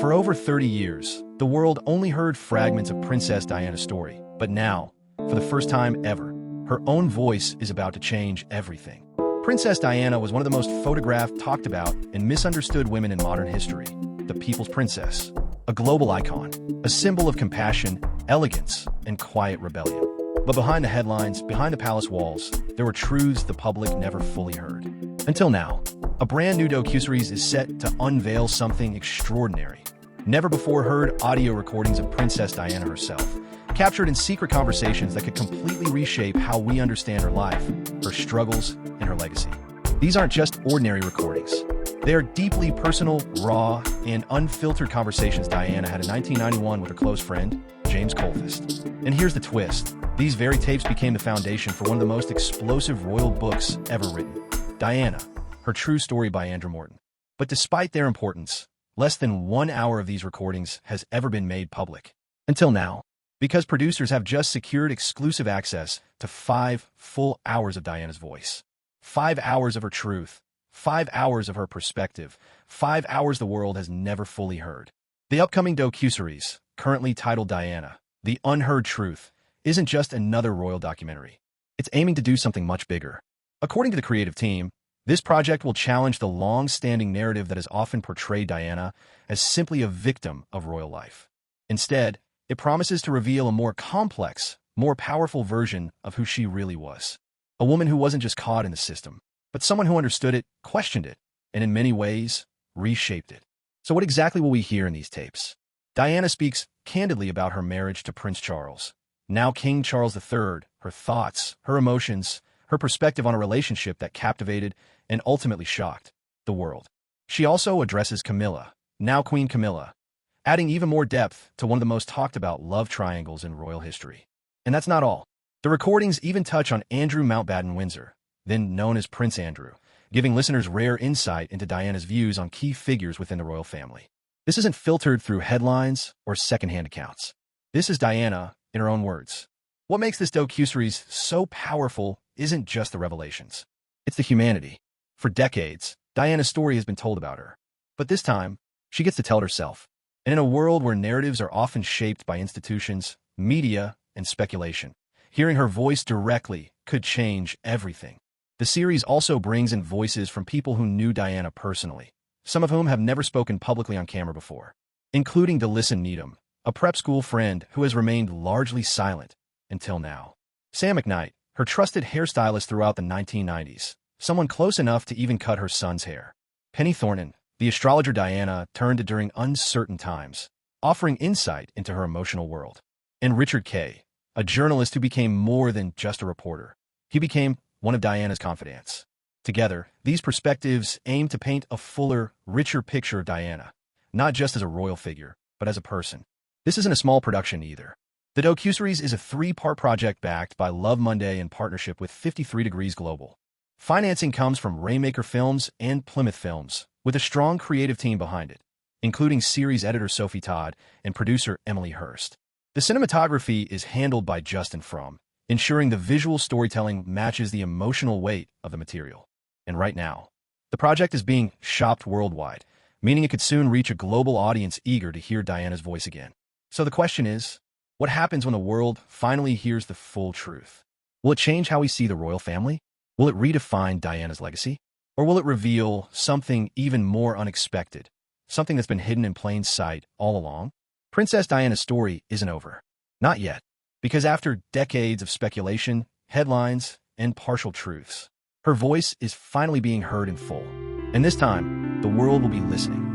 For over 30 years, the world only heard fragments of Princess Diana's story, but now, for the first time ever, her own voice is about to change everything. Princess Diana was one of the most photographed, talked about, and misunderstood women in modern history. The People's Princess, a global icon, a symbol of compassion, elegance, and quiet rebellion. But behind the headlines, behind the palace walls, there were truths the public never fully heard. Until now, a brand new docuseries is set to unveil something extraordinary. Never before heard audio recordings of Princess Diana herself, captured in secret conversations that could completely reshape how we understand her life, her struggles, and her legacy. These aren't just ordinary recordings. They are deeply personal, raw, and unfiltered conversations Diana had in 1991 with her close friend, James Colthurst. And here's the twist. These very tapes became the foundation for one of the most explosive royal books ever written, Diana, Her True Story by Andrew Morton. But despite their importance, less than 1 hour of these recordings has ever been made public. Until now, because producers have just secured exclusive access to 5 full hours of Diana's voice. 5 hours of her truth, 5 hours of her perspective, 5 hours the world has never fully heard. The upcoming docuseries, currently titled Diana, The Unheard Truth, isn't just another royal documentary. It's aiming to do something much bigger. According to the creative team, this project will challenge the long-standing narrative that has often portrayed Diana as simply a victim of royal life. Instead, it promises to reveal a more complex, more powerful version of who she really was. A woman who wasn't just caught in the system, but someone who understood it, questioned it, and in many ways, reshaped it. So what exactly will we hear in these tapes? Diana speaks candidly about her marriage to Prince Charles, now King Charles III, her thoughts, her emotions, her perspective on a relationship that captivated and ultimately shocked the world. She also addresses Camilla, now Queen Camilla, adding even more depth to one of the most talked about love triangles in royal history. And that's not all. The recordings even touch on Andrew Mountbatten-Windsor, then known as Prince Andrew, giving listeners rare insight into Diana's views on key figures within the royal family. This isn't filtered through headlines or secondhand accounts. This is Diana in her own words. What makes this docuseries so powerful isn't just the revelations. It's the humanity. For decades, Diana's story has been told about her. But this time, she gets to tell it herself. And in a world where narratives are often shaped by institutions, media, and speculation, hearing her voice directly could change everything. The series also brings in voices from people who knew Diana personally, some of whom have never spoken publicly on camera before, including Delissa Needham, a prep school friend who has remained largely silent until now. Sam McKnight, her trusted hairstylist throughout the 1990s, someone close enough to even cut her son's hair. Penny Thornton, the astrologer Diana turned to during uncertain times, offering insight into her emotional world. And Richard Kay, a journalist who became more than just a reporter. He became one of Diana's confidants. Together, these perspectives aim to paint a fuller, richer picture of Diana, not just as a royal figure, but as a person. This isn't a small production either. The docuseries is a 3-part project backed by Love Monday in partnership with 53 Degrees Global. Financing comes from Rainmaker Films and Plymouth Films, with a strong creative team behind it, including series editor Sophie Todd and producer Emily Hurst. The cinematography is handled by Justin Fromm, ensuring the visual storytelling matches the emotional weight of the material. And right now, the project is being shopped worldwide, meaning it could soon reach a global audience eager to hear Diana's voice again. So the question is, what happens when the world finally hears the full truth? Will it change how we see the royal family? Will it redefine Diana's legacy? Or will it reveal something even more unexpected, something that's been hidden in plain sight all along? Princess Diana's story isn't over. Not yet. Because after decades of speculation, headlines, and partial truths, her voice is finally being heard in full. And this time, the world will be listening.